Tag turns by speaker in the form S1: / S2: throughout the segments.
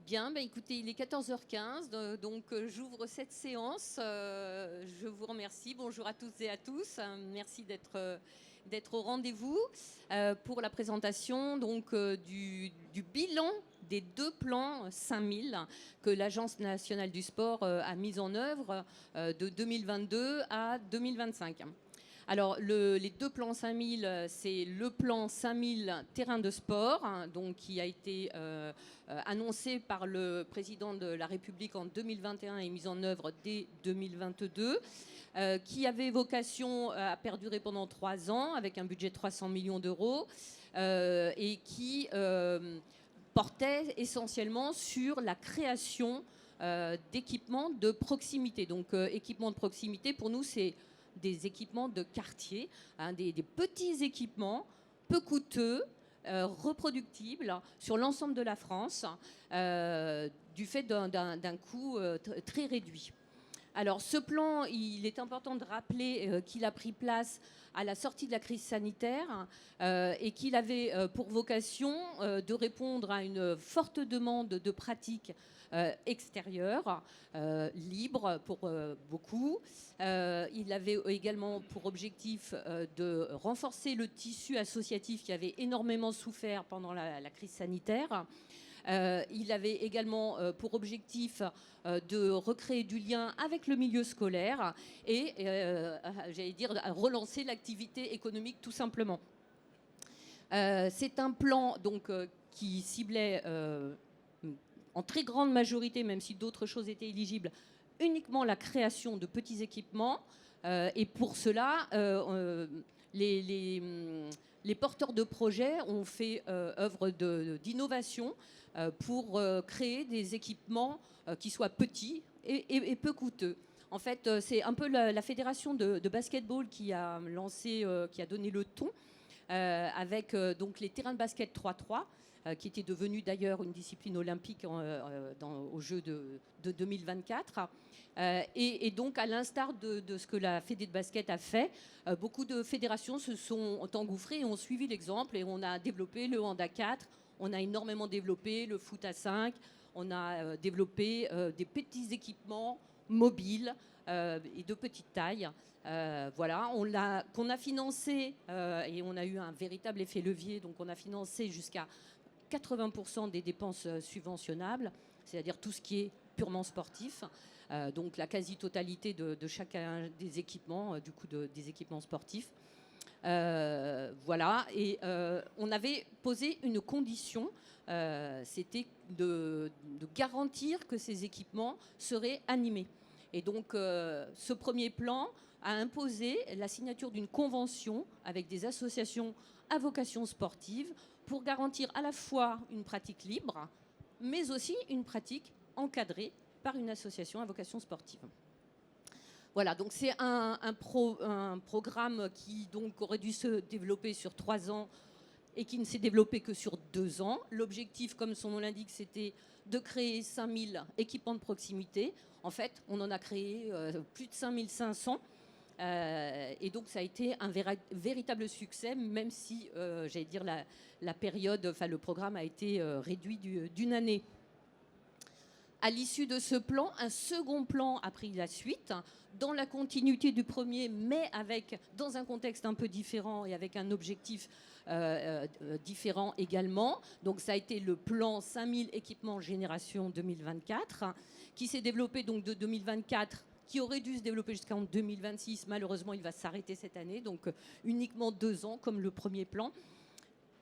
S1: Bien, écoutez, il est 14h15, donc j'ouvre cette séance. Je vous remercie. Bonjour à toutes et à tous. Merci d'être au rendez-vous pour la présentation du bilan des deux plans 5000 que l'Agence nationale du sport a mis en œuvre de 2022 à 2025. Alors, les deux plans 5000, c'est le plan 5000 terrains de sport, donc, qui a été annoncé par le président de la République en 2021 et mis en œuvre dès 2022, qui avait vocation à perdurer pendant 3 ans avec un budget de 300 millions d'euros et qui portait essentiellement sur la création d'équipements de proximité. Donc, équipements de proximité, pour nous, c'est des équipements de quartier, des petits équipements peu coûteux, reproductibles sur l'ensemble de la France, du fait d'un coût très réduit. Alors, ce plan, il est important de rappeler qu'il a pris place à la sortie de la crise sanitaire et qu'il avait pour vocation de répondre à une forte demande de pratiques extérieures, libres pour beaucoup. Il avait également pour objectif de renforcer le tissu associatif qui avait énormément souffert pendant la crise sanitaire. Il avait également pour objectif de recréer du lien avec le milieu scolaire et, j'allais dire, relancer l'activité économique tout simplement. C'est un plan donc, qui ciblait en très grande majorité, même si d'autres choses étaient éligibles, uniquement la création de petits équipements. Et pour cela, les porteurs de projets ont fait œuvre d'innovation pour créer des équipements qui soient petits et peu coûteux. En fait, c'est un peu la fédération de basketball qui a lancé, qui a donné le ton avec donc les terrains de basket 3-3, qui était devenu d'ailleurs une discipline olympique aux Jeux de 2024. Et donc, à l'instar de ce que la Fédé de basket a fait, beaucoup de fédérations se sont engouffrées et ont suivi l'exemple. Et on a développé le hand à 4, on a énormément développé le foot à 5, on a développé des petits équipements mobiles et de petite taille. Voilà, qu'on a financé et on a eu un véritable effet levier. Donc, on a financé jusqu'à 80% des dépenses subventionnables, c'est-à-dire tout ce qui est purement sportif. Donc la quasi-totalité de chacun des équipements, du coup des équipements sportifs. Voilà, et on avait posé une condition, c'était de garantir que ces équipements seraient animés. Et donc ce premier plan a imposé la signature d'une convention avec des associations à vocation sportive pour garantir à la fois une pratique libre, mais aussi une pratique encadrée par une association à vocation sportive. Voilà, donc c'est un programme qui donc aurait dû se développer sur 3 ans et qui ne s'est développé que sur 2 ans. L'objectif, comme son nom l'indique, c'était de créer 5000 équipements de proximité. En fait, on en a créé plus de 5500. Et donc ça a été un véritable succès, même si, j'allais dire, la période, enfin le programme a été réduit d'une année. À l'issue de ce plan, un second plan a pris la suite, dans la continuité du premier, mais dans un contexte un peu différent et avec un objectif différent également. Donc ça a été le plan 5000 équipements génération 2024, qui s'est développé donc de 2024, qui aurait dû se développer jusqu'en 2026. Malheureusement, il va s'arrêter cette année, donc uniquement 2 ans, comme le premier plan.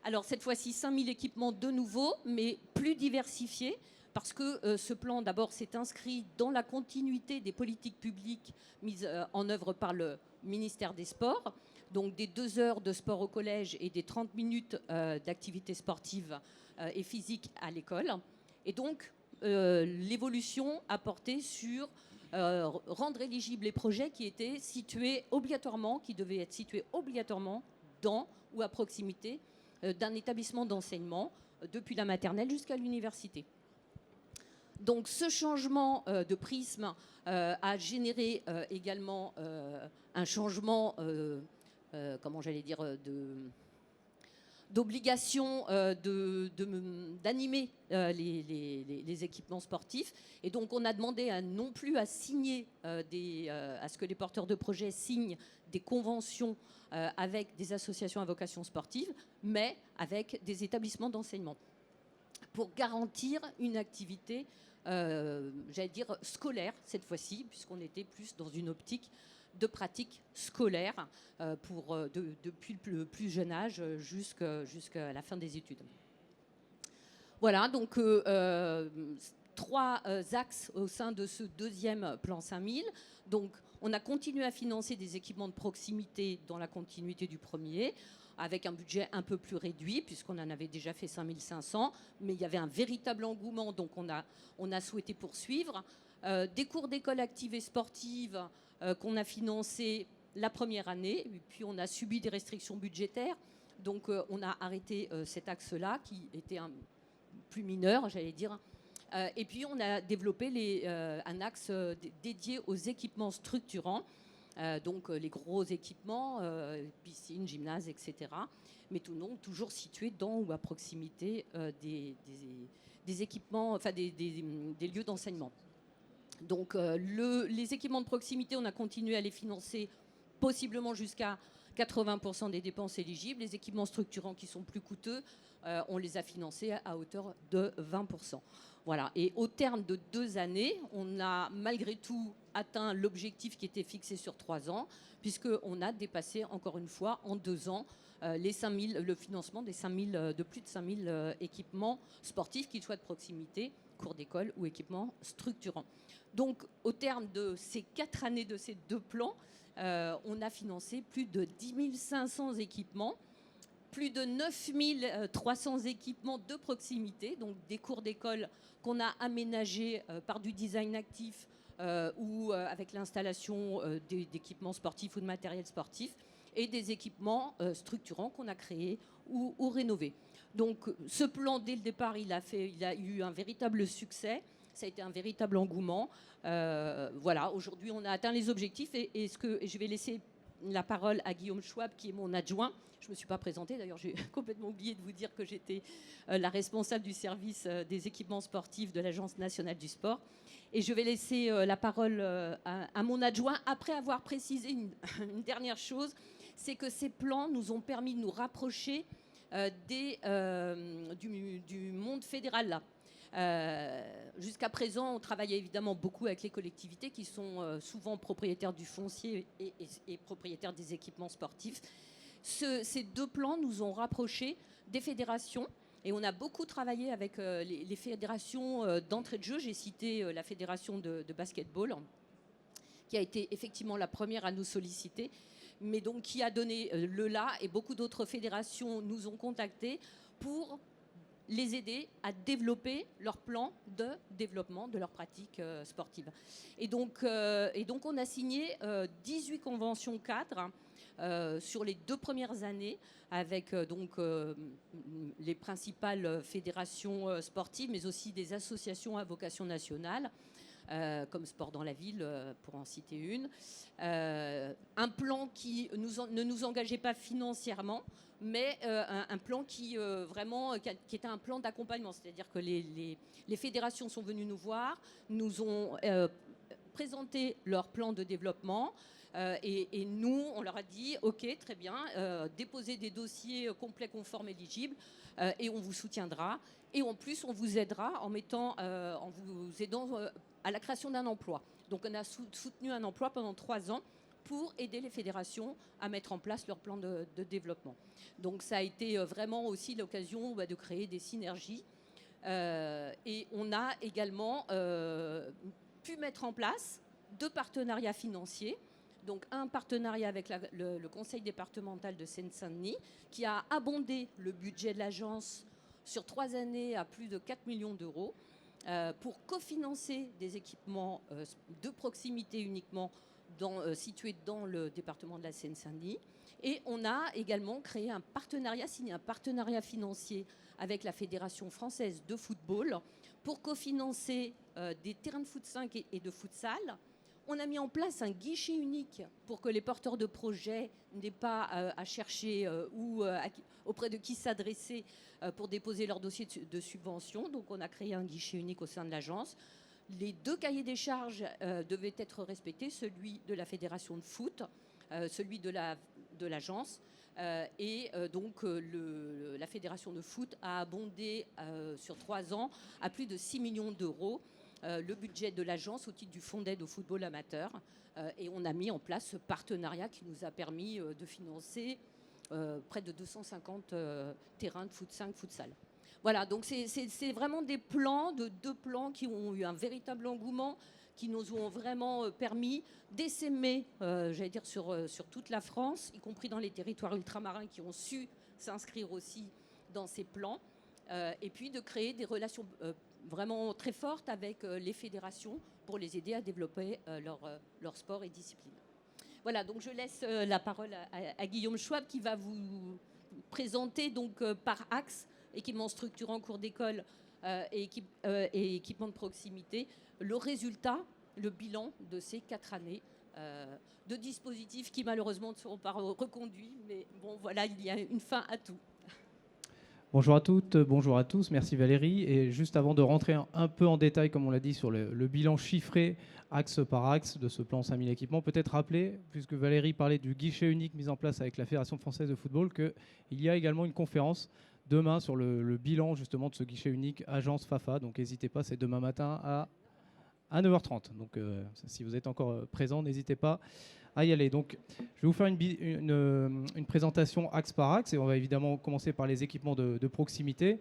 S1: Alors cette fois-ci, 5000 équipements de nouveau, mais plus diversifiés, parce que ce plan, d'abord, s'est inscrit dans la continuité des politiques publiques mises en œuvre par le ministère des Sports, donc des 2 heures de sport au collège et des 30 minutes d'activité sportive et physique à l'école. Et donc, l'évolution a porté sur rendre éligibles les projets qui étaient situés obligatoirement, qui devaient être situés obligatoirement dans ou à proximité d'un établissement d'enseignement, depuis la maternelle jusqu'à l'université. Donc ce changement de prisme a généré également un changement, comment j'allais dire, d'obligation d'animer les équipements sportifs. Et donc, on a demandé non plus à signer à ce que les porteurs de projets signent des conventions avec des associations à vocation sportive, mais avec des établissements d'enseignement, pour garantir une activité, j'allais dire, scolaire cette fois-ci, puisqu'on était plus dans une optique de pratique scolaire depuis le plus jeune âge jusqu'à la fin des études. Voilà, donc 3 axes au sein de ce deuxième plan 5000. Donc, on a continué à financer des équipements de proximité dans la continuité du premier, avec un budget un peu plus réduit, puisqu'on en avait déjà fait 5500, mais il y avait un véritable engouement, donc on a souhaité poursuivre. Des cours d'école active et sportive qu'on a financés la première année, et puis on a subi des restrictions budgétaires, donc on a arrêté cet axe-là, qui était plus mineur, j'allais dire. Et puis on a développé un axe dédié aux équipements structurants, donc les gros équipements, piscines, gymnases, etc. Mais toujours situés dans ou à proximité des équipements, enfin des lieux d'enseignement. Donc les équipements de proximité, on a continué à les financer possiblement jusqu'à 80% des dépenses éligibles. Les équipements structurants qui sont plus coûteux, on les a financés à hauteur de 20%. Voilà. Et au terme de 2 années, on a malgré tout atteint l'objectif qui était fixé sur 3 ans, puisqu'on a dépassé encore une fois en 2 ans le financement de plus de 5000 équipements sportifs, qu'ils soient de proximité, cours d'école ou équipements structurants. Donc au terme de ces 4 années de ces 2 plans, on a financé plus de 10 500 équipements, plus de 9 300 équipements de proximité, donc des cours d'école qu'on a aménagés par du design actif ou avec l'installation d'équipements sportifs ou de matériel sportif, et des équipements structurants qu'on a créés ou rénovés. Donc ce plan, dès le départ, il a eu un véritable succès. Ça a été un véritable engouement. Voilà, aujourd'hui, on a atteint les objectifs et je vais laisser la parole à Guillaume Schwab, qui est mon adjoint. Je ne me suis pas présentée, d'ailleurs j'ai complètement oublié de vous dire que j'étais la responsable du service des équipements sportifs de l'Agence nationale du sport. Et je vais laisser la parole à mon adjoint, après avoir précisé une dernière chose, c'est que ces plans nous ont permis de nous rapprocher du monde fédéral là. Jusqu'à présent, on travaillait évidemment beaucoup avec les collectivités qui sont souvent propriétaires du foncier et propriétaires des équipements sportifs. Ces 2 plans nous ont rapprochés des fédérations et on a beaucoup travaillé avec les fédérations d'entrée de jeu. J'ai cité la fédération de basketball, qui a été effectivement la première à nous solliciter, mais donc qui a donné le là, et beaucoup d'autres fédérations nous ont contactés pour les aider à développer leur plan de développement de leur pratique sportive. Et donc on a signé 18 conventions cadres sur les 2 premières années avec les principales fédérations sportives, mais aussi des associations à vocation nationale, comme Sport dans la ville, pour en citer une. Un plan qui ne nous engageait pas financièrement, mais un plan qui était un plan d'accompagnement. C'est-à-dire que les fédérations sont venues nous voir, nous ont présenté leur plan de développement, et nous, on leur a dit « Ok, très bien, déposez des dossiers complets, conformes, éligibles, et on vous soutiendra. Et en plus, on vous aidera en vous aidant à la création d'un emploi. » Donc on a soutenu un emploi pendant 3 ans pour aider les fédérations à mettre en place leur plan de développement. Donc ça a été vraiment aussi l'occasion de créer des synergies. Et on a également pu mettre en place 2 partenariats financiers. Donc un partenariat avec le conseil départemental de Seine-Saint-Denis, qui a abondé le budget de l'agence sur 3 années à plus de 4 millions d'euros, pour cofinancer des équipements de proximité uniquement situés dans le département de la Seine-Saint-Denis. Et on a également signé un partenariat financier avec la Fédération française de football pour cofinancer des terrains de foot 5 et de futsal On a mis en place un guichet unique pour que les porteurs de projets n'aient pas à chercher auprès de qui s'adresser pour déposer leur dossier de subvention. Donc on a créé un guichet unique au sein de l'agence. Les 2 cahiers des charges devaient être respectés, celui de la fédération de foot, celui de l'agence. Donc la fédération de foot a abondé sur 3 ans à plus de 6 millions d'euros le budget de l'agence au titre du fonds d'aide au football amateur. Et on a mis en place ce partenariat qui nous a permis de financer près de 250 terrains de foot 5, futsal. Voilà, donc c'est vraiment deux plans qui ont eu un véritable engouement, qui nous ont vraiment permis d'essaimer, j'allais dire, sur toute la France, y compris dans les territoires ultramarins qui ont su s'inscrire aussi dans ces plans, et puis de créer des relations vraiment très fortes avec les fédérations pour les aider à développer leur sport et discipline. Voilà, donc je laisse la parole à Guillaume Schwab qui va vous présenter donc par axe équipement structurant, cours d'école et équipement de proximité, le résultat, le bilan de ces 4 années de dispositifs qui malheureusement ne seront pas reconduits. Mais bon, voilà, il y a une fin à tout.
S2: Bonjour à toutes, bonjour à tous, merci Valérie. Et juste avant de rentrer un peu en détail, comme on l'a dit, sur le bilan chiffré, axe par axe, de ce plan 5000 équipements, peut-être rappeler, puisque Valérie parlait du guichet unique mis en place avec la Fédération française de football, qu'il y a également une conférence demain sur le bilan justement de ce guichet unique agence FAFA. Donc n'hésitez pas, c'est demain matin à 9h30. Donc si vous êtes encore présent, n'hésitez pas à y aller. Donc je vais vous faire une présentation axe par axe et on va évidemment commencer par les équipements de proximité.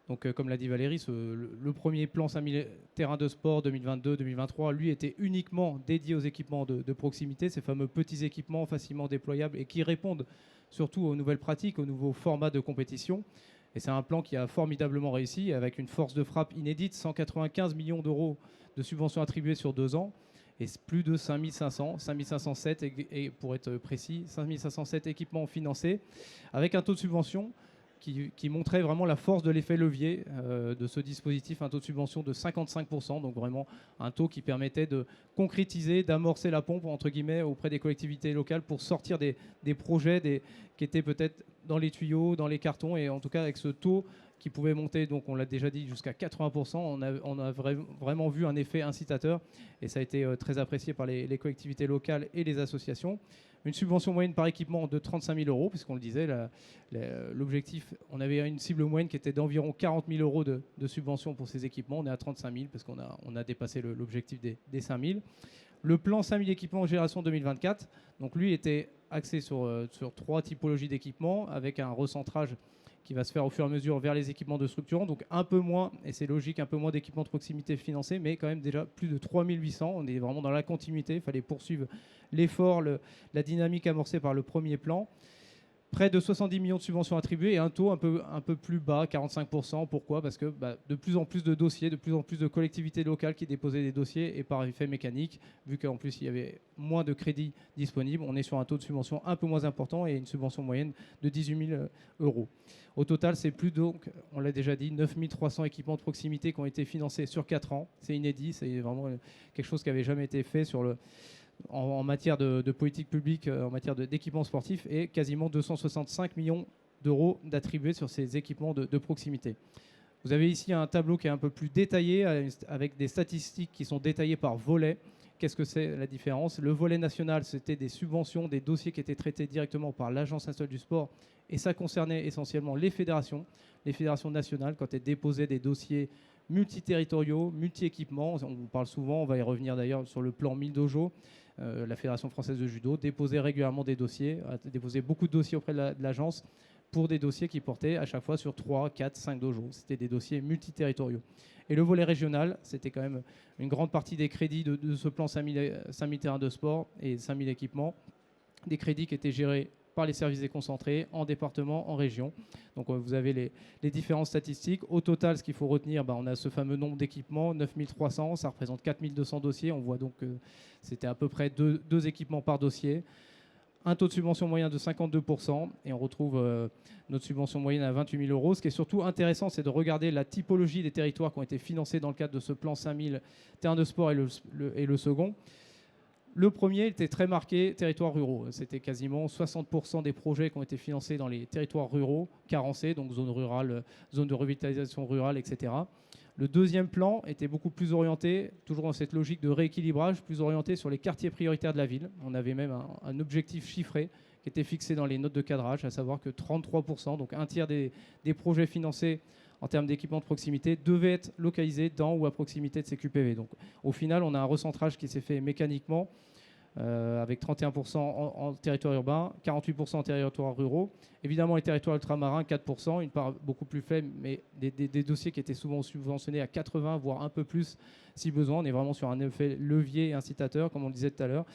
S2: Donc comme l'a dit Valérie, le premier plan 5000 terrains de sport 2022-2023, lui était uniquement dédié aux équipements de proximité, ces fameux petits équipements facilement déployables et qui répondent surtout aux nouvelles pratiques, aux nouveaux formats de compétition. Et c'est un plan qui a formidablement réussi avec une force de frappe inédite, 195 millions d'euros de subventions attribuées sur 2 ans et plus de 5507 et pour être précis, 5507 équipements financés avec un taux de subvention qui montrait vraiment la force de l'effet levier de ce dispositif, un taux de subvention de 55%, donc vraiment un taux qui permettait de concrétiser, d'amorcer la pompe, entre guillemets, auprès des collectivités locales pour sortir des projets qui étaient peut-être dans les tuyaux, dans les cartons, et en tout cas avec ce taux qui pouvait monter, donc on l'a déjà dit, jusqu'à 80%, on a vraiment vu un effet incitateur, et ça a été très apprécié par les collectivités locales et les associations. Une subvention moyenne par équipement de 35 000 euros, puisqu'on le disait, l'objectif, on avait une cible moyenne qui était d'environ 40 000 euros de subvention pour ces équipements. On est à 35 000 parce qu'on a dépassé l'objectif des 5 000. Le plan 5 000 équipements génération 2024, donc lui était axé sur 3 typologies d'équipements avec un recentrage qui va se faire au fur et à mesure vers les équipements de structurants, donc un peu moins, et c'est logique, un peu moins d'équipements de proximité financés, mais quand même déjà plus de 3 800. On est vraiment dans la continuité, il fallait poursuivre l'effort, la dynamique amorcée par le premier plan. Près de 70 millions de subventions attribuées et un taux un peu plus bas, 45%. Pourquoi ? Parce que de plus en plus de dossiers, de plus en plus de collectivités locales qui déposaient des dossiers et par effet mécanique, vu qu'en plus il y avait moins de crédits disponibles, on est sur un taux de subvention un peu moins important et une subvention moyenne de 18 000 euros. Au total, c'est plus donc, on l'a déjà dit, 9 300 équipements de proximité qui ont été financés sur 4 ans. C'est inédit, c'est vraiment quelque chose qui n'avait jamais été fait en matière de politique publique, en matière d'équipements sportifs, et quasiment 265 millions d'euros d'attribués sur ces équipements de proximité. Vous avez ici un tableau qui est un peu plus détaillé, avec des statistiques qui sont détaillées par volet. Qu'est-ce que c'est la différence ? Le volet national, c'était des subventions, des dossiers qui étaient traités directement par l'Agence nationale du sport, et ça concernait essentiellement les fédérations nationales, quand elles déposaient des dossiers multiterritoriaux, multi-équipements. On vous parle souvent, on va y revenir d'ailleurs sur le plan 1000 dojo. La Fédération française de judo déposait régulièrement des dossiers, déposait beaucoup de dossiers auprès de l'agence pour des dossiers qui portaient à chaque fois sur 3, 4, 5 dojos. C'était des dossiers multiterritoriaux. Et le volet régional, c'était quand même une grande partie des crédits de ce plan 5000 terrains de sport et 5000 équipements, des crédits qui étaient gérés par les services déconcentrés, en département, en région. Donc vous avez les différentes statistiques. Au total, ce qu'il faut retenir, on a ce fameux nombre d'équipements, 9 300, ça représente 4 200 dossiers. On voit donc que c'était à peu près deux équipements par dossier. Un taux de subvention moyen de 52%, et on retrouve notre subvention moyenne à 28 000 euros. Ce qui est surtout intéressant, c'est de regarder la typologie des territoires qui ont été financés dans le cadre de ce plan 5000 terrains de sport et le second. Le premier était très marqué territoires ruraux. C'était quasiment 60% des projets qui ont été financés dans les territoires ruraux, carencés, donc zones rurales, zones de revitalisation rurale, etc. Le deuxième plan était beaucoup plus orienté, toujours dans cette logique de rééquilibrage, plus orienté sur les quartiers prioritaires de la ville. On avait même un objectif chiffré qui était fixé dans les notes de cadrage, à savoir que 33%, donc un tiers des projets financés en termes d'équipement de proximité, devaient être localisés dans ou à proximité de ces QPV. Donc au final, on a un recentrage qui s'est fait mécaniquement, avec 31% en territoire urbain, 48% en territoires ruraux. Évidemment, les territoires ultramarins, 4%, une part beaucoup plus faible, mais des dossiers qui étaient souvent subventionnés à 80, voire un peu plus si besoin. On est vraiment sur un effet levier et incitateur, comme on le disait tout à l'heure.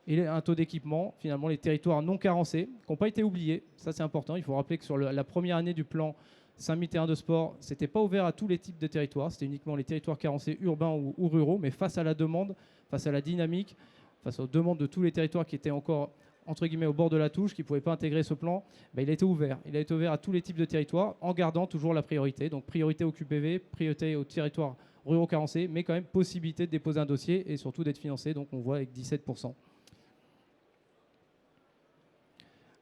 S2: Et un taux d'équipement, finalement, les territoires non carencés, qui n'ont pas été oubliés. Ça, c'est important. Il faut rappeler que sur la première année du plan 5000 terrains de sport, ce n'était pas ouvert à tous les types de territoires. C'était uniquement les territoires carencés urbains ou ruraux. Mais face à la demande, face à la dynamique, face aux demandes de tous les territoires qui étaient encore, entre guillemets, au bord de la touche, qui ne pouvaient pas intégrer ce plan, il a été ouvert. Il a été ouvert à tous les types de territoires, en gardant toujours la priorité. Donc priorité au QPV, priorité aux territoires ruraux carencés, mais quand même possibilité de déposer un dossier et surtout d'être financé. Donc on voit avec 17%.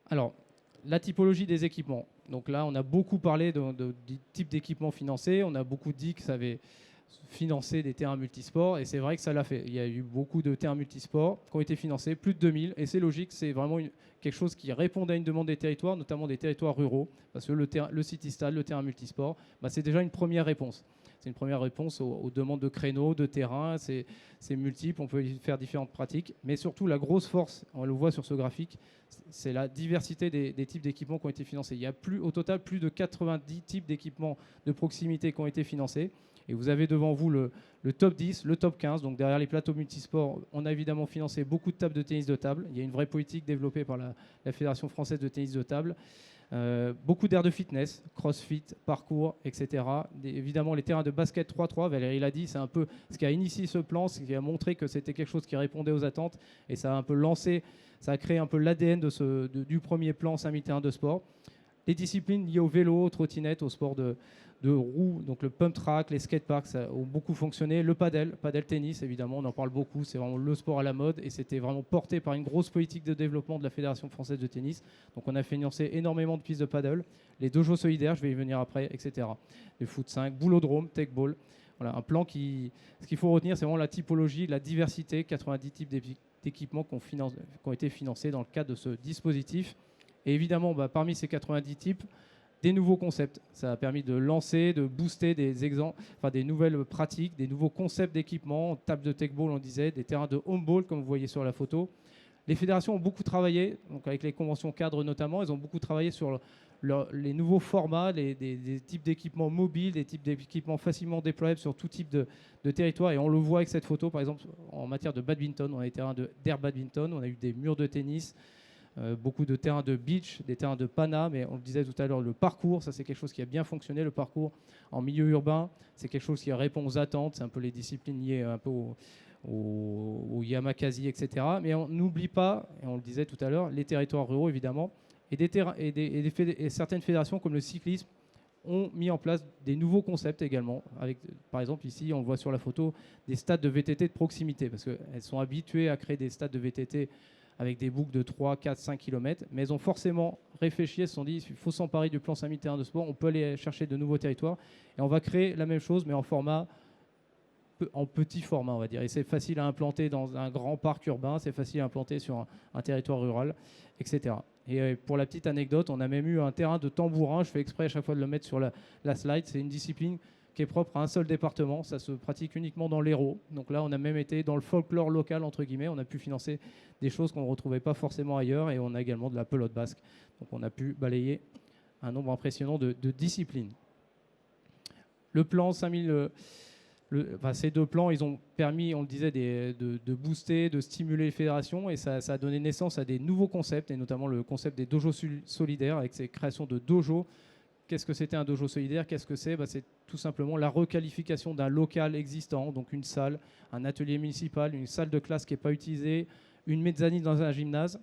S2: Alors, la typologie des équipements. Donc là, on a beaucoup parlé du type d'équipement financé. On a beaucoup dit que ça avait financer des terrains multisports, et c'est vrai que ça l'a fait. Il y a eu beaucoup de terrains multisports qui ont été financés, plus de 2000, et c'est logique, c'est vraiment quelque chose qui répond à une demande des territoires, notamment des territoires ruraux, parce que le city-stade, le terrain multisport, c'est déjà une première réponse. C'est une première réponse aux demandes de créneaux, de terrain, c'est multiple, on peut y faire différentes pratiques, mais surtout la grosse force, on le voit sur ce graphique, c'est la diversité des types d'équipements qui ont été financés. Il y a au total plus de 90 types d'équipements de proximité qui ont été financés. Et vous avez devant vous le top 10, le top 15. Donc derrière les plateaux multisports, on a évidemment financé beaucoup de tables de tennis de table. Il y a une vraie politique développée par la Fédération française de tennis de table. Beaucoup d'aires de fitness, crossfit, parcours, etc. Évidemment, les terrains de basket 3-3, Valérie l'a dit, c'est un peu ce qui a initié ce plan, ce qui a montré que c'était quelque chose qui répondait aux attentes. Et ça a un peu lancé, ça a créé un peu l'ADN du premier plan 5000 terrains de sport. Les disciplines liées au vélo, aux trottinettes, au sport de roues, donc le pump track, les skateparks, ça ont beaucoup fonctionné. Le padel tennis, évidemment, on en parle beaucoup, c'est vraiment le sport à la mode et c'était vraiment porté par une grosse politique de développement de la Fédération française de tennis. Donc on a financé énormément de pistes de paddle, les dojos solidaires, je vais y venir après, etc. Le foot 5, boulodrome, techball. Voilà, un plan ce qu'il faut retenir, c'est vraiment la typologie, la diversité, 90 types d'équipements qui ont été financés dans le cadre de ce dispositif. Et évidemment, parmi ces 90 types, des nouveaux concepts. Ça a permis de lancer, de booster des nouvelles pratiques, des nouveaux concepts d'équipement, table de techball, on disait, des terrains de homeball, comme vous voyez sur la photo. Les fédérations ont beaucoup travaillé, donc avec les conventions cadres notamment, elles ont beaucoup travaillé sur les nouveaux formats, des types d'équipements mobiles, des types d'équipements facilement déployables sur tout type de territoire. Et on le voit avec cette photo, par exemple, en matière de badminton. On a des terrains d'air badminton, on a eu des murs de tennis, beaucoup de terrains de beach, des terrains de pana, mais on le disait tout à l'heure, le parcours, ça c'est quelque chose qui a bien fonctionné. Le parcours en milieu urbain, c'est quelque chose qui répond aux attentes, c'est un peu les disciplines liées un peu au Yamakasi, etc. Mais on n'oublie pas, et on le disait tout à l'heure, les territoires ruraux évidemment, et certaines fédérations comme le cyclisme ont mis en place des nouveaux concepts également, avec par exemple ici on le voit sur la photo, des stades de VTT de proximité, parce qu'elles sont habituées à créer des stades de VTT avec des boucles de 3, 4, 5 km, mais elles ont forcément réfléchi, elles se sont dit il faut s'emparer du plan 5000 terrains de sport, on peut aller chercher de nouveaux territoires, et on va créer la même chose, mais en petit format, on va dire. Et c'est facile à implanter dans un grand parc urbain, c'est facile à implanter sur un territoire rural, etc. Et pour la petite anecdote, on a même eu un terrain de tambourin, je fais exprès à chaque fois de le mettre sur la slide, c'est une discipline qui est propre à un seul département, ça se pratique uniquement dans l'Hérault. Donc là, on a même été dans le folklore local, entre guillemets, on a pu financer des choses qu'on ne retrouvait pas forcément ailleurs, et on a également de la pelote basque. Donc on a pu balayer un nombre impressionnant de disciplines. Le plan 5000... ces deux plans, ils ont permis, on le disait, de booster, de stimuler les fédérations, et ça a donné naissance à des nouveaux concepts, et notamment le concept des dojos solidaires, avec ces créations de dojos. Qu'est-ce que c'était un dojo solidaire? Qu'est-ce que c'est? C'est tout simplement la requalification d'un local existant, donc une salle, un atelier municipal, une salle de classe qui n'est pas utilisée, une mezzanine dans un gymnase,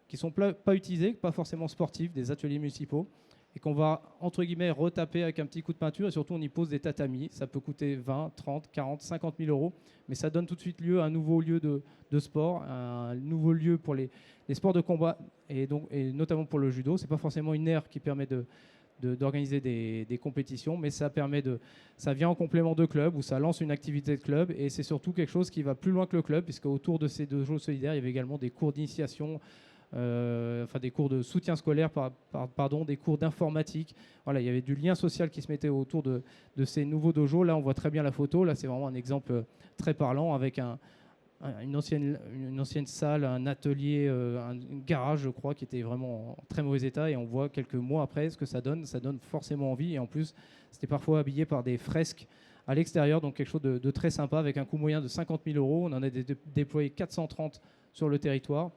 S2: qui ne sont pas utilisées, pas forcément sportifs, des ateliers municipaux, et qu'on va, entre guillemets, retaper avec un petit coup de peinture. Et surtout, on y pose des tatamis. Ça peut coûter 20, 30, 40, 50 000 euros. Mais ça donne tout de suite lieu à un nouveau lieu de sport, un nouveau lieu pour les sports de combat, et notamment pour le judo. Ce n'est pas forcément une aire qui permet d'organiser des compétitions, mais ça vient en complément de club, où ça lance une activité de club. Et c'est surtout quelque chose qui va plus loin que le club, puisque autour de ces dojos solidaires, il y avait également des cours d'initiation, des cours de soutien scolaire, des cours d'informatique. Voilà, il y avait du lien social qui se mettait autour de ces nouveaux dojos. Là, on voit très bien la photo. Là, c'est vraiment un exemple très parlant avec une ancienne salle, un atelier, un garage, je crois, qui était vraiment en très mauvais état. Et on voit quelques mois après ce que ça donne. Ça donne forcément envie. Et en plus, c'était parfois habillé par des fresques à l'extérieur, donc quelque chose de très sympa, avec un coût moyen de 50 000 euros. On en a déployé 430 sur le territoire.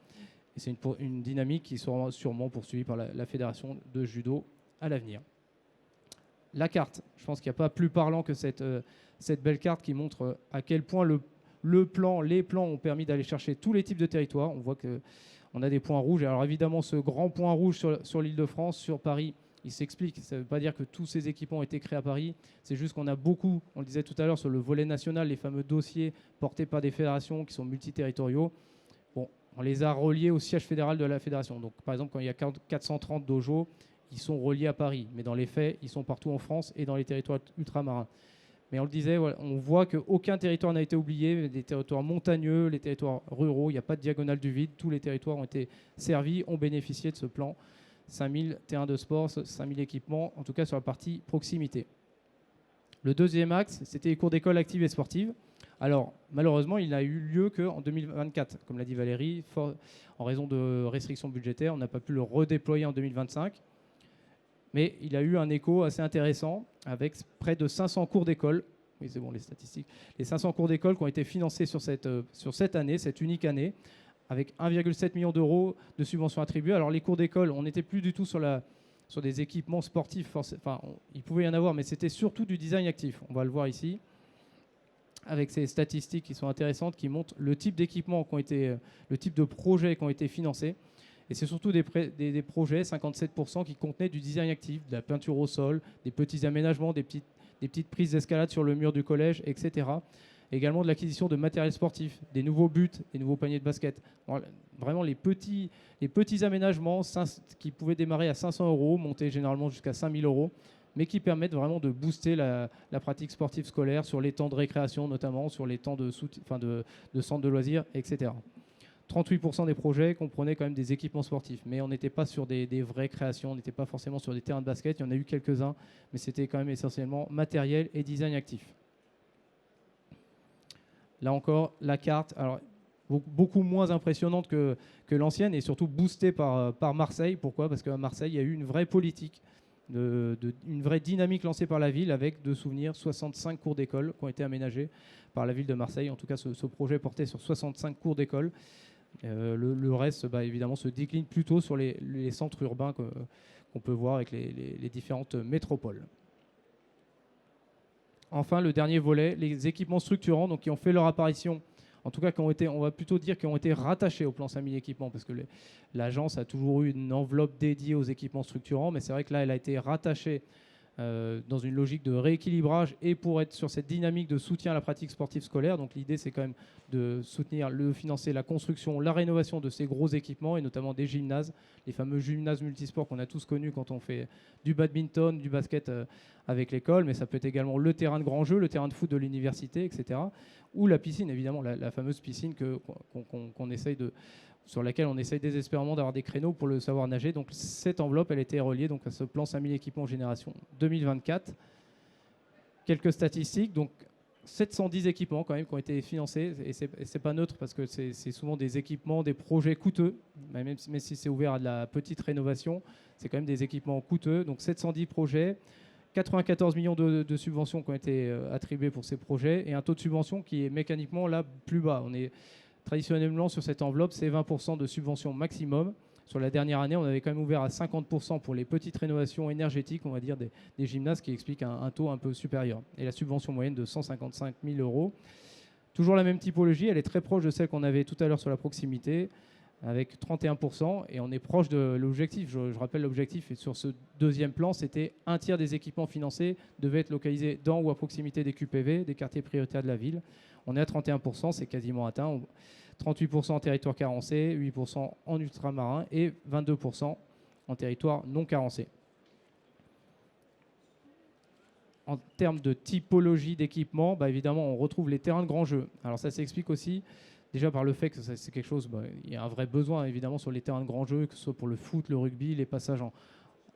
S2: Et c'est une dynamique qui sera sûrement poursuivie par la Fédération de judo à l'avenir. La carte, je pense qu'il n'y a pas plus parlant que cette belle carte qui montre à quel point les plans ont permis d'aller chercher tous les types de territoires. On voit qu'on a des points rouges. Alors évidemment, ce grand point rouge sur l'Île-de-France, sur Paris, il s'explique. Ça ne veut pas dire que tous ces équipements ont été créés à Paris. C'est juste qu'on a beaucoup, on le disait tout à l'heure, sur le volet national, les fameux dossiers portés par des fédérations qui sont multiterritoriaux. Bon, on les a reliés au siège fédéral de la fédération. Donc, par exemple, quand il y a 430 dojos, ils sont reliés à Paris. Mais dans les faits, ils sont partout en France et dans les territoires ultramarins. Mais on le disait, voilà, on voit qu'aucun territoire n'a été oublié. Les territoires montagneux, les territoires ruraux, il n'y a pas de diagonale du vide. Tous les territoires ont été servis, ont bénéficié de ce plan. 5000 terrains de sport, 5000 équipements, en tout cas sur la partie proximité. Le deuxième axe, c'était les cours d'école actives et sportives. Alors, malheureusement, il n'a eu lieu qu'en 2024. Comme l'a dit Valérie, en raison de restrictions budgétaires, on n'a pas pu le redéployer en 2025. Mais il a eu un écho assez intéressant avec près de 500 cours d'école. Oui, c'est bon, les statistiques. Les 500 cours d'école qui ont été financés sur cette année, cette unique année, avec 1,7 million d'euros de subventions attribuées. Alors, les cours d'école, on n'était plus du tout sur des équipements sportifs. Enfin, il pouvait y en avoir, mais c'était surtout du design actif. On va le voir ici, avec ces statistiques qui sont intéressantes, qui montrent le type d'équipements le type de projets qui ont été financés. Et c'est surtout des projets, 57%, qui contenaient du design actif, de la peinture au sol, des petits aménagements, des petites prises d'escalade sur le mur du collège, etc. Et également de l'acquisition de matériel sportif, des nouveaux buts, des nouveaux paniers de basket. Vraiment les petits aménagements qui pouvaient démarrer à 500 euros, monter généralement jusqu'à 5000 euros, mais qui permettent vraiment de booster la pratique sportive scolaire sur les temps de récréation, notamment sur les temps de centres de loisirs, etc. 38% des projets comprenaient quand même des équipements sportifs, mais on n'était pas sur des vraies créations, on n'était pas forcément sur des terrains de basket. Il y en a eu quelques-uns, mais c'était quand même essentiellement matériel et design actif. Là encore, la carte, alors, beaucoup moins impressionnante que l'ancienne, et surtout boostée par Marseille. Pourquoi ? Parce qu'à Marseille, il y a eu une vraie politique, une vraie dynamique lancée par la ville, avec, de souvenir, 65 cours d'école qui ont été aménagés par la ville de Marseille. En tout cas, ce projet portait sur 65 cours d'école. Le reste, évidemment, se décline plutôt sur les centres urbains qu'on peut voir avec les différentes métropoles. Enfin, le dernier volet, les équipements structurants, donc qui ont fait leur apparition, en tout cas on va plutôt dire qui ont été rattachés au plan 5000 équipements, parce que l'agence a toujours eu une enveloppe dédiée aux équipements structurants, mais c'est vrai que là, elle a été rattachée dans une logique de rééquilibrage et pour être sur cette dynamique de soutien à la pratique sportive scolaire. Donc l'idée, c'est quand même de financer la construction, la rénovation de ces gros équipements, et notamment des gymnases, les fameux gymnases multisports qu'on a tous connus quand on fait du badminton, du basket avec l'école, mais ça peut être également le terrain de grand jeu, le terrain de foot de l'université, etc. Ou la piscine, évidemment, la fameuse piscine sur laquelle on essaye désespérément d'avoir des créneaux pour le savoir nager. Donc cette enveloppe, elle était reliée donc à ce plan 5000 équipements génération 2024. Quelques statistiques, donc 710 équipements quand même qui ont été financés, et c'est pas neutre parce que c'est souvent des équipements, des projets coûteux, même si c'est ouvert à de la petite rénovation, c'est quand même des équipements coûteux. Donc 710 projets, 94 millions de subventions qui ont été attribuées pour ces projets, et un taux de subvention qui est mécaniquement là plus bas. On est traditionnellement, sur cette enveloppe, c'est 20% de subvention maximum. Sur la dernière année, on avait quand même ouvert à 50% pour les petites rénovations énergétiques, on va dire, des gymnases, qui expliquent un taux un peu supérieur. Et la subvention moyenne de 155 000 euros. Toujours la même typologie, elle est très proche de celle qu'on avait tout à l'heure sur la proximité. avec 31%, et on est proche de l'objectif. Je rappelle l'objectif, et sur ce deuxième plan, c'était un tiers des équipements financés devaient être localisés dans ou à proximité des QPV, des quartiers prioritaires de la ville. On est à 31%, c'est quasiment atteint. 38% en territoire carencé, 8% en ultramarin et 22% en territoire non carencé. En termes de typologie d'équipement, évidemment, on retrouve les terrains de grands jeux. Alors ça s'explique aussi déjà par le fait que c'est quelque chose, il y a un vrai besoin évidemment sur les terrains de grands jeux, que ce soit pour le foot, le rugby, les passages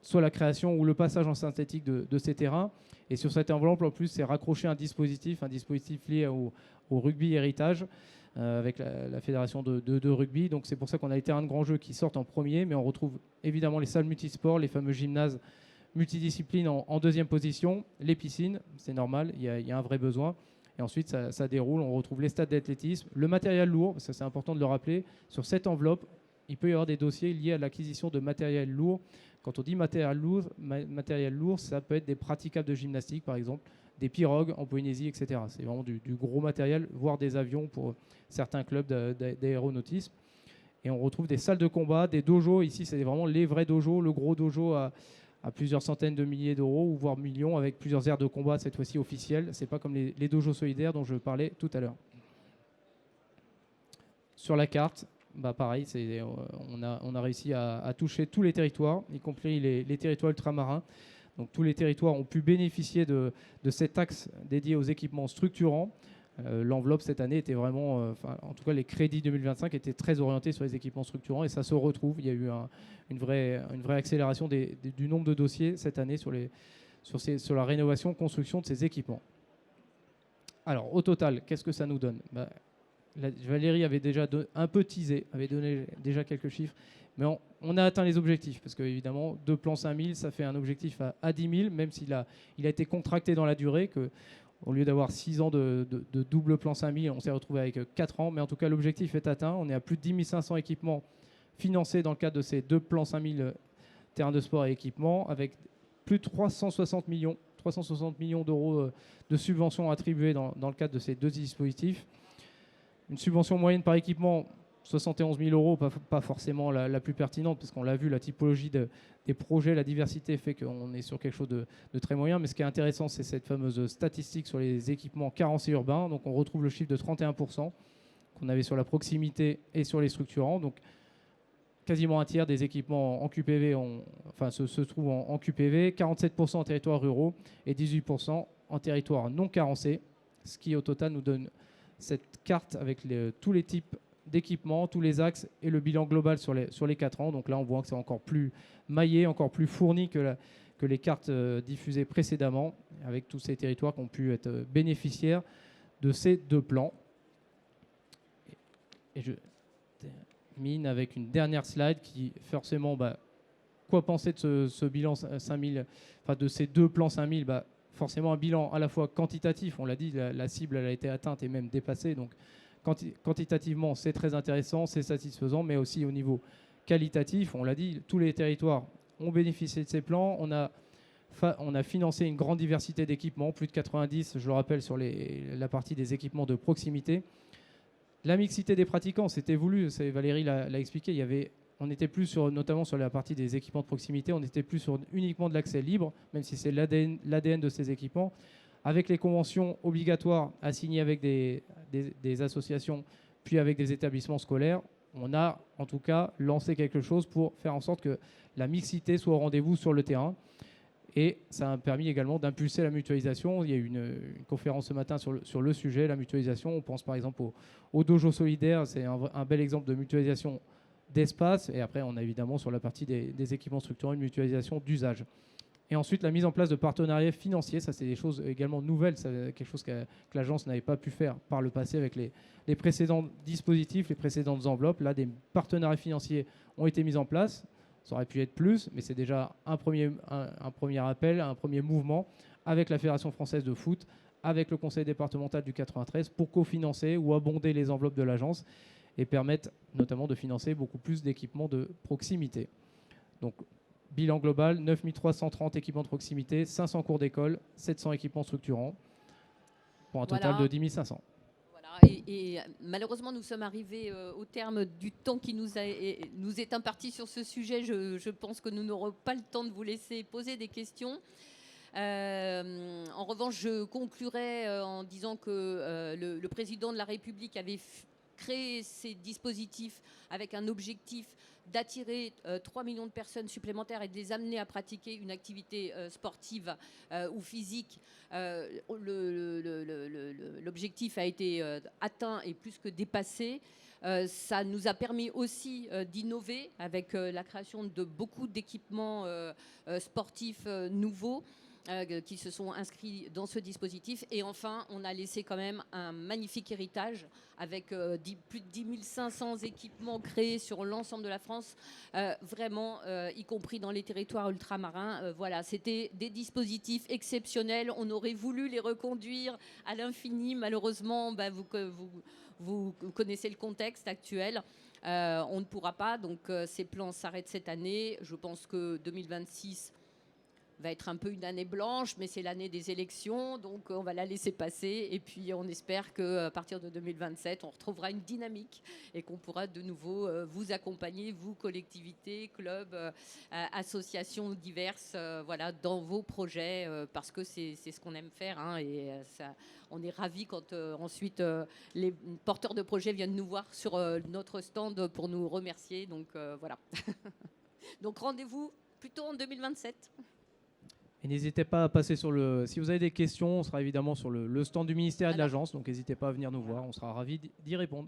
S2: soit la création ou le passage en synthétique de ces terrains. Et sur cette enveloppe, en plus, c'est raccroché un dispositif lié au rugby héritage avec la fédération de rugby. Donc c'est pour ça qu'on a les terrains de grands jeux qui sortent en premier, mais on retrouve évidemment les salles multisports, les fameux gymnases multidisciplines en deuxième position, les piscines, c'est normal, il y a un vrai besoin. Et ensuite, ça déroule, on retrouve les stades d'athlétisme, le matériel lourd, parce que c'est important de le rappeler. Sur cette enveloppe, il peut y avoir des dossiers liés à l'acquisition de matériel lourd. Quand on dit matériel lourd, ça peut être des praticables de gymnastique, par exemple, des pirogues en Polynésie, etc. C'est vraiment du gros matériel, voire des avions pour certains clubs d'aéronautisme. Et on retrouve des salles de combat, des dojos. Ici, c'est vraiment les vrais dojos, le gros dojo à plusieurs centaines de milliers d'euros, ou voire millions, avec plusieurs aires de combat, cette fois-ci officielles. Ce n'est pas comme les dojos solidaires dont je parlais tout à l'heure. Sur la carte, pareil, on a réussi à toucher tous les territoires, y compris les territoires ultramarins. Donc tous les territoires ont pu bénéficier de cet axe dédié aux équipements structurants. L'enveloppe cette année était vraiment, en tout cas les crédits 2025 étaient très orientés sur les équipements structurants, et ça se retrouve. Il y a eu une vraie accélération du nombre de dossiers cette année sur la rénovation, construction de ces équipements. Alors au total, qu'est-ce que ça nous donne ? Valérie avait déjà un peu teasé, avait donné déjà quelques chiffres, mais on a atteint les objectifs, parce qu'évidemment, 2 plans 5000, ça fait un objectif à 10 000, même s'il a été contracté dans la durée, au lieu d'avoir 6 ans de double plan 5000, on s'est retrouvé avec 4 ans, mais en tout cas, l'objectif est atteint. On est à plus de 10 500 équipements financés dans le cadre de ces 2 plans 5000 terrains de sport et équipements, avec plus de 360 millions d'euros de subventions attribuées dans le cadre de ces 2 dispositifs. Une subvention moyenne par équipement, 71 000 euros, pas forcément la plus pertinente, parce qu'on l'a vu, la typologie des projets, la diversité fait qu'on est sur quelque chose de très moyen. Mais ce qui est intéressant, c'est cette fameuse statistique sur les équipements carencés urbains. Donc on retrouve le chiffre de 31% qu'on avait sur la proximité et sur les structurants. Donc quasiment un tiers des équipements en QPV se trouvent en QPV, 47% en territoires ruraux et 18% en territoires non carencés, ce qui au total nous donne cette carte avec tous les types d'équipements, tous les axes et le bilan global sur les 4 ans. Donc là, on voit que c'est encore plus maillé, encore plus fourni que les cartes diffusées précédemment, avec tous ces territoires qui ont pu être bénéficiaires de ces 2 plans. Et je termine avec une dernière slide qui, forcément, quoi penser de ce bilan 5000, de ces 2 plans 5000 forcément un bilan à la fois quantitatif, on l'a dit, la cible elle a été atteinte et même dépassée, donc quantitativement c'est très intéressant, c'est satisfaisant, mais aussi au niveau qualitatif, on l'a dit, tous les territoires ont bénéficié de ces plans, on a financé une grande diversité d'équipements, plus de 90, je le rappelle, sur la partie des équipements de proximité. La mixité des pratiquants, c'était voulu, Valérie l'a expliqué, on n'était plus notamment sur la partie des équipements de proximité, on n'était plus sur uniquement de l'accès libre, même si c'est l'ADN de ces équipements, avec les conventions obligatoires à signer avec des associations, puis avec des établissements scolaires. On a en tout cas lancé quelque chose pour faire en sorte que la mixité soit au rendez-vous sur le terrain. Et ça a permis également d'impulser la mutualisation. Il y a eu une conférence ce matin sur le sujet, la mutualisation. On pense par exemple au dojo solidaire, c'est un bel exemple de mutualisation d'espace, et après on a évidemment sur la partie des équipements structurants une mutualisation d'usage. Et ensuite la mise en place de partenariats financiers, ça c'est des choses également nouvelles, c'est quelque chose que l'agence n'avait pas pu faire par le passé avec les précédents dispositifs, les précédentes enveloppes. Là des partenariats financiers ont été mis en place, ça aurait pu être plus, mais c'est déjà un premier appel, un premier mouvement avec la Fédération française de foot, avec le conseil départemental du 93 pour cofinancer ou abonder les enveloppes de l'agence et permettre notamment de financer beaucoup plus d'équipements de proximité. Donc, bilan global, 9 330 équipements de proximité, 500 cours d'école, 700 équipements structurants, pour un total de 10 500.
S1: Voilà, et malheureusement, nous sommes arrivés au terme du temps qui nous est imparti sur ce sujet. Je pense que nous n'aurons pas le temps de vous laisser poser des questions. En revanche, je conclurai en disant que le président de la République avait créé ces dispositifs avec un objectif d'attirer 3 millions de personnes supplémentaires et de les amener à pratiquer une activité sportive ou physique. L'objectif a été atteint et plus que dépassé. Ça nous a permis aussi d'innover avec la création de beaucoup d'équipements sportifs nouveaux qui se sont inscrits dans ce dispositif. Et enfin, on a laissé quand même un magnifique héritage avec plus de 10 500 équipements créés sur l'ensemble de la France, vraiment, y compris dans les territoires ultramarins. Voilà, c'était des dispositifs exceptionnels. On aurait voulu les reconduire à l'infini. Malheureusement, vous connaissez le contexte actuel. On ne pourra pas, donc ces plans s'arrêtent cette année. Je pense que 2026 va être un peu une année blanche, mais c'est l'année des élections, donc on va la laisser passer. Et puis on espère qu'à partir de 2027, on retrouvera une dynamique et qu'on pourra de nouveau vous accompagner, vous, collectivités, clubs, associations diverses, voilà, dans vos projets, parce que c'est ce qu'on aime faire. Hein, et ça, on est ravis quand ensuite les porteurs de projets viennent nous voir sur notre stand pour nous remercier. Donc voilà. Donc rendez-vous plutôt en 2027.
S2: Et n'hésitez pas à passer sur le... Si vous avez des questions, on sera évidemment sur le stand du ministère et de l'agence, donc n'hésitez pas à venir nous voir, on sera ravis d'y répondre.